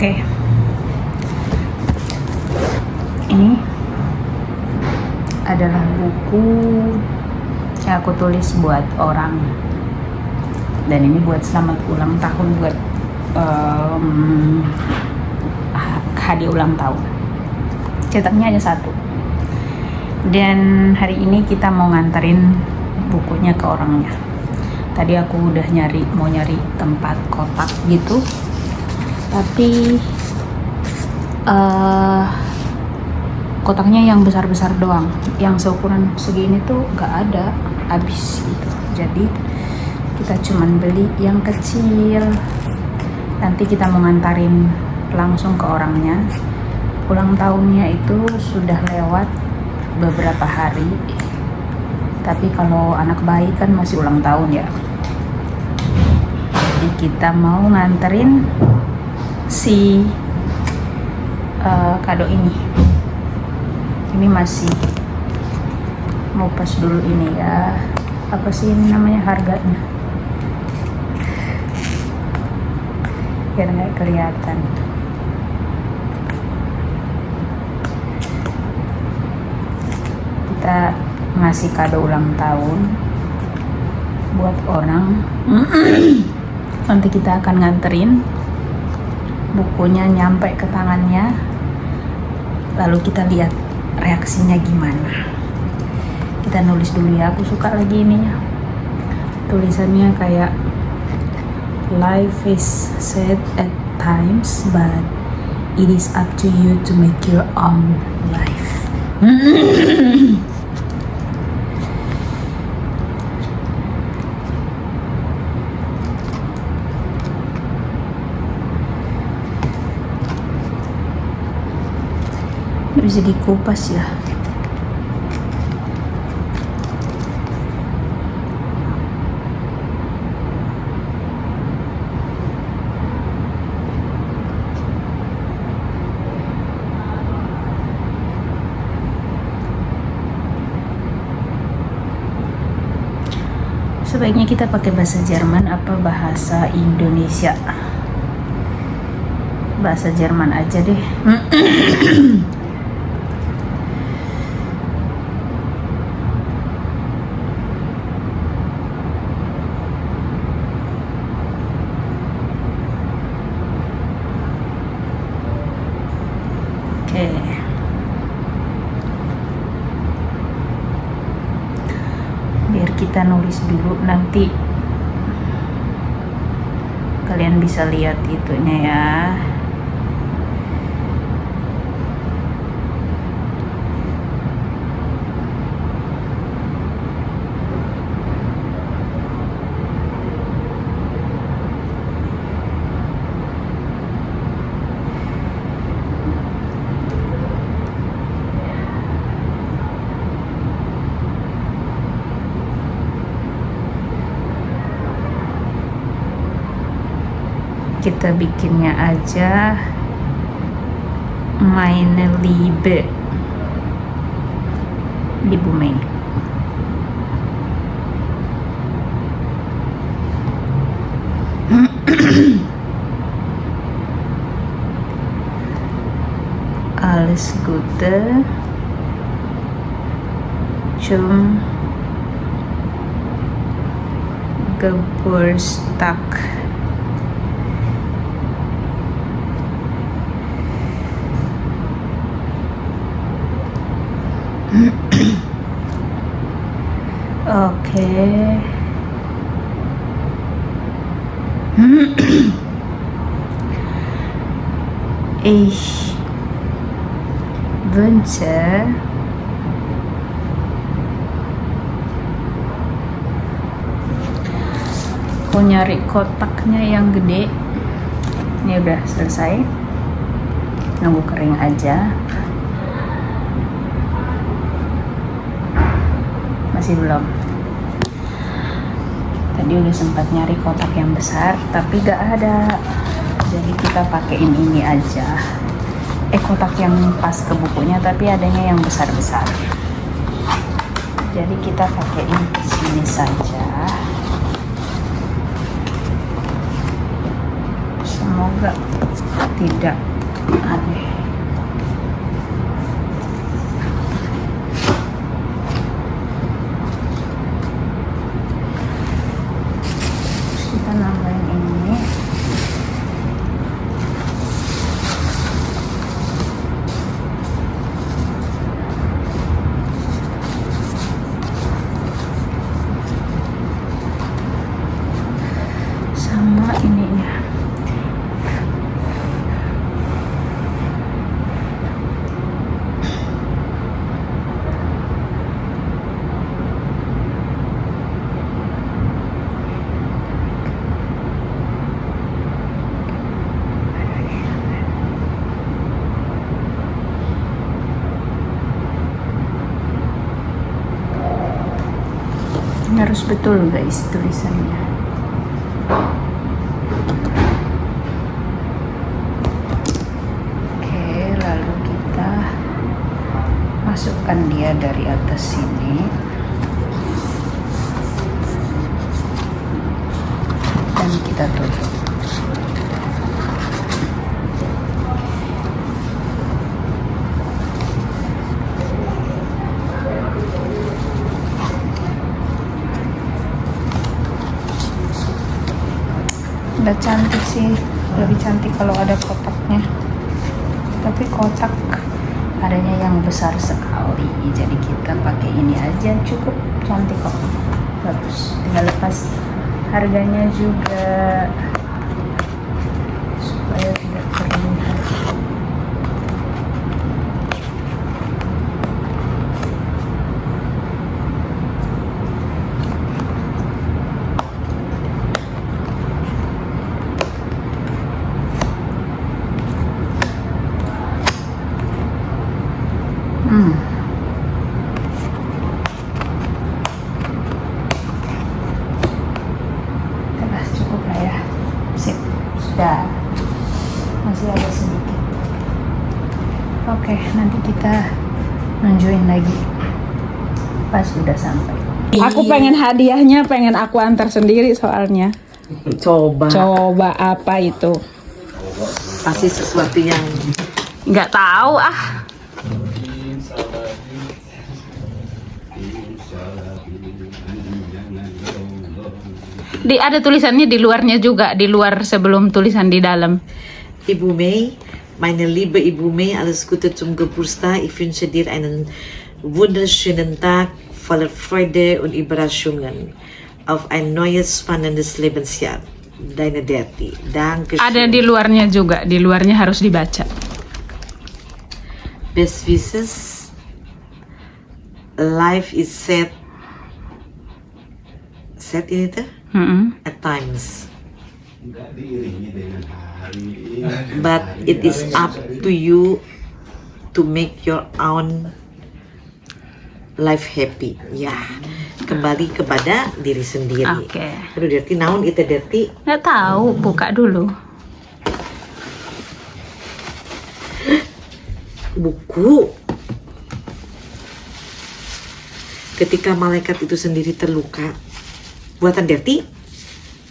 Oke, ini adalah buku yang aku tulis buat orang, dan ini buat selamat ulang tahun, buat hadiah ulang tahun. Cetaknya hanya satu, dan hari ini kita mau nganterin bukunya ke orangnya. Tadi aku udah mau nyari tempat kotak gitu, tapi kotaknya yang besar-besar doang, yang seukuran segini tuh gak ada, habis gitu. Jadi kita cuman beli yang kecil. Nanti kita mau ngantarin langsung ke orangnya. Ulang tahunnya itu sudah lewat beberapa hari, tapi kalau anak bayi kan masih ulang tahun ya. Jadi kita mau nganterin si kado ini. Ini masih mau pas dulu ini ya, apa sih ini namanya, harganya biar nggak kelihatan. Kita ngasih kado ulang tahun buat orang. Nanti kita akan nganterin bukunya nyampe ke tangannya, lalu kita lihat reaksinya gimana. Kita nulis dulu ya, aku suka lagi ininya, tulisannya kayak life is sad at times but it is up to you to make your own life. Bisa dikupas ya. Sebaiknya kita pakai bahasa Jerman apa bahasa Indonesia? Bahasa Jerman aja deh. Biar kita nulis dulu, nanti kalian bisa lihat itunya ya. Kita bikinnya aja meine Liebe, Ibu Mei. Alles Gute zum Geburtstag. Oke. Ich wünsche aku nyari kotaknya yang gede. Ini udah selesai, nunggu kering aja. Masih belum. Tadi udah sempat nyari kotak yang besar tapi gak ada, jadi kita pakein ini aja. Kotak yang pas ke bukunya tapi adanya yang besar-besar, jadi kita pakein ke sini saja. Semoga tidak aneh. Terus kita nambahin ini. Sama ininya. Harus betul guys tulisannya. Oke, lalu kita masukkan dia dari atas sini dan kita tutup. Udah cantik sih, lebih cantik kalau ada kotaknya, tapi kotak adanya yang besar sekali, jadi kita pakai ini aja cukup, cantik kok, bagus. Tinggal lepas harganya juga supaya tidak terlihat. Teras cukup lah ya. Sip, sudah. Masih ada sedikit. Oke, nanti kita nunjukin lagi pas udah sampai. Aku pengen hadiahnya, pengen aku antar sendiri soalnya. Coba apa itu? Pasti sesuatu yang Nggak tahu ah. Ada tulisannya di luarnya juga, di luar sebelum tulisan di dalam. Ibu May, meine liebe Ibu May, alles Gute zum Geburtstag. Ich wünsche dir einen wunderschönen Tag voller Freude und Überraschungen auf ein neues spannendes Lebensjahr. Deine Derti. Dankeschön. Ada di luarnya juga, di luarnya harus dibaca. Best wishes. Life is sad. Sad ini tuh? At times. But it is up to you to make your own life happy. Ya, kembali kepada diri sendiri. Oke. Aduh, Derti, naon itu Derti? Nggak tahu, buka dulu. Buku. Ketika malaikat itu sendiri terluka. Buatan Derti?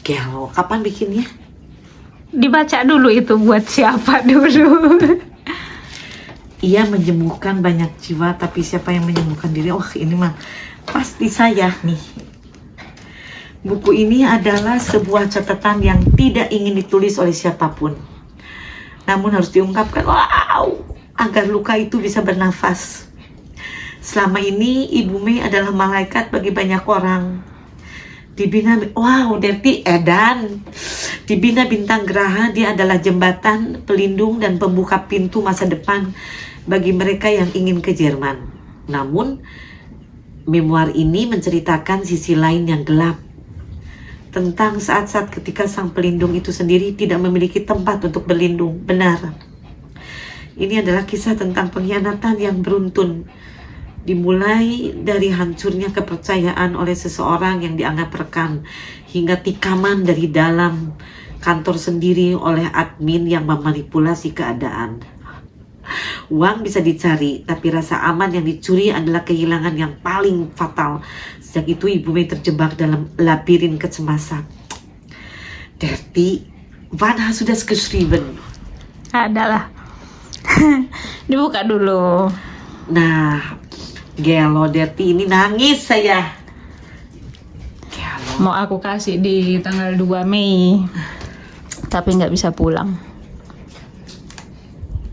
Gelo, kapan bikinnya? Dibaca dulu itu buat siapa dulu. Ia menyembuhkan banyak jiwa, tapi siapa yang menyembuhkan diri? Oh, ini mah pasti saya nih. Buku ini adalah sebuah catatan yang tidak ingin ditulis oleh siapapun. Namun harus diungkapkan, wow, agar luka itu bisa bernafas. Selama ini Ibu May adalah malaikat bagi banyak orang. Dibina, wow, Derti edan. Dibina bintang Graha, dia adalah jembatan, pelindung, dan pembuka pintu masa depan bagi mereka yang ingin ke Jerman. Namun, memoir ini menceritakan sisi lain yang gelap. Tentang saat-saat ketika sang pelindung itu sendiri tidak memiliki tempat untuk berlindung. Benar. Ini adalah kisah tentang pengkhianatan yang beruntun. Dimulai dari hancurnya kepercayaan oleh seseorang yang dianggap rekan, hingga tikaman dari dalam kantor sendiri oleh admin yang memanipulasi keadaan. Uang bisa dicari, tapi rasa aman yang dicuri adalah kehilangan yang paling fatal. Sejak itu Ibu May terjebak dalam labirin kecemasan. Derti, wann hast du das geschrieben? Adalah. Dibuka dulu. Nah, gelo Derti ini nangis saya. Gelo. Mau aku kasih di tanggal 2 Mei. Tapi nggak bisa pulang.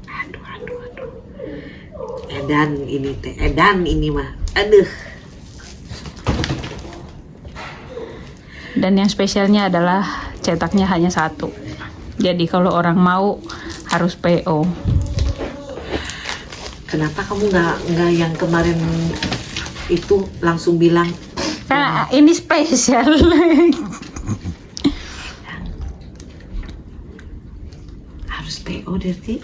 Aduh. Edan ini teh, edan ini mah. Aduh. Dan yang spesialnya adalah cetaknya hanya 1. Jadi kalau orang mau harus PO. Kenapa kamu nggak yang kemarin itu langsung bilang? Karena ini spesial. Harus PO Derti.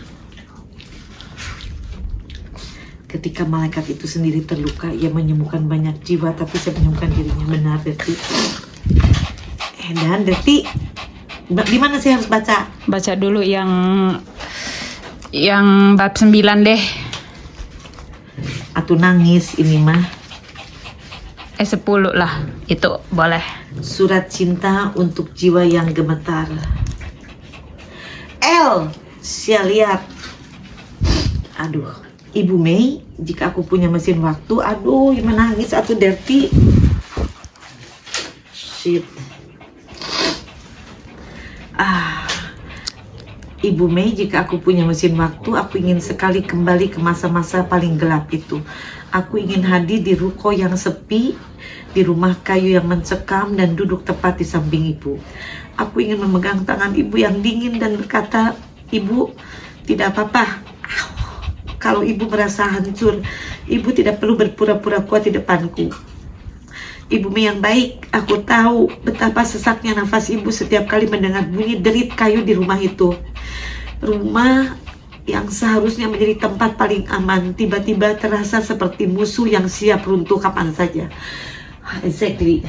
Ketika malaikat itu sendiri terluka, ia menyembuhkan banyak jiwa, tapi saya menyembuhkan dirinya. Benar Derti. Dan Derti, di mana saya harus baca? Baca dulu yang bab 9 deh. Atau nangis ini mah. 10 lah, itu boleh. Surat cinta untuk jiwa yang gemetar. Saya lihat. Aduh, Ibu Mei, jika aku punya mesin waktu, aduh, menangis atau Derti. Shit. Ibu Mei, jika aku punya mesin waktu, aku ingin sekali kembali ke masa-masa paling gelap itu. Aku ingin hadir di ruko yang sepi, di rumah kayu yang mencekam dan duduk tepat di samping ibu. Aku ingin memegang tangan ibu yang dingin dan berkata, "Ibu, tidak apa-apa. Kalau ibu merasa hancur, ibu tidak perlu berpura-pura kuat di depanku. Ibu Mei yang baik, aku tahu betapa sesaknya nafas ibu setiap kali mendengar bunyi derit kayu di rumah itu. Rumah yang seharusnya menjadi tempat paling aman, tiba-tiba terasa seperti musuh yang siap runtuh kapan saja." Exactly.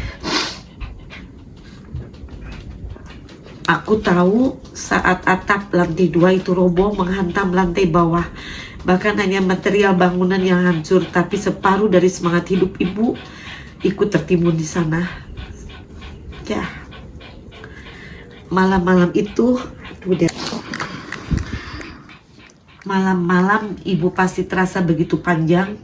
Aku tahu saat atap lantai 2 itu roboh menghantam lantai bawah. Bahkan hanya material bangunan yang hancur, tapi separuh dari semangat hidup ibu ikut tertimbun di sana. Ya, malam-malam itu, malam-malam ibu pasti terasa begitu panjang.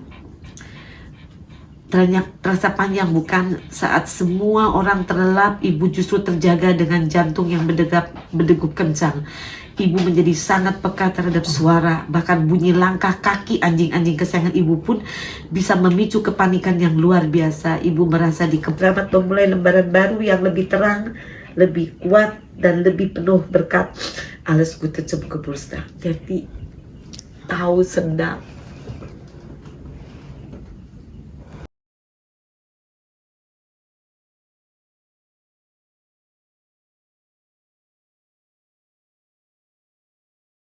Terasa panjang bukan? Saat semua orang terlelap, ibu justru terjaga dengan jantung yang berdegup kencang. Ibu menjadi sangat peka terhadap suara, bahkan bunyi langkah kaki anjing-anjing kesayangan ibu pun bisa memicu kepanikan yang luar biasa. Ibu merasa dikebramat memulai lembaran baru yang lebih terang, lebih kuat, dan lebih penuh berkat. Alles Gute zum Geburtstag. Jadi tahu sedap.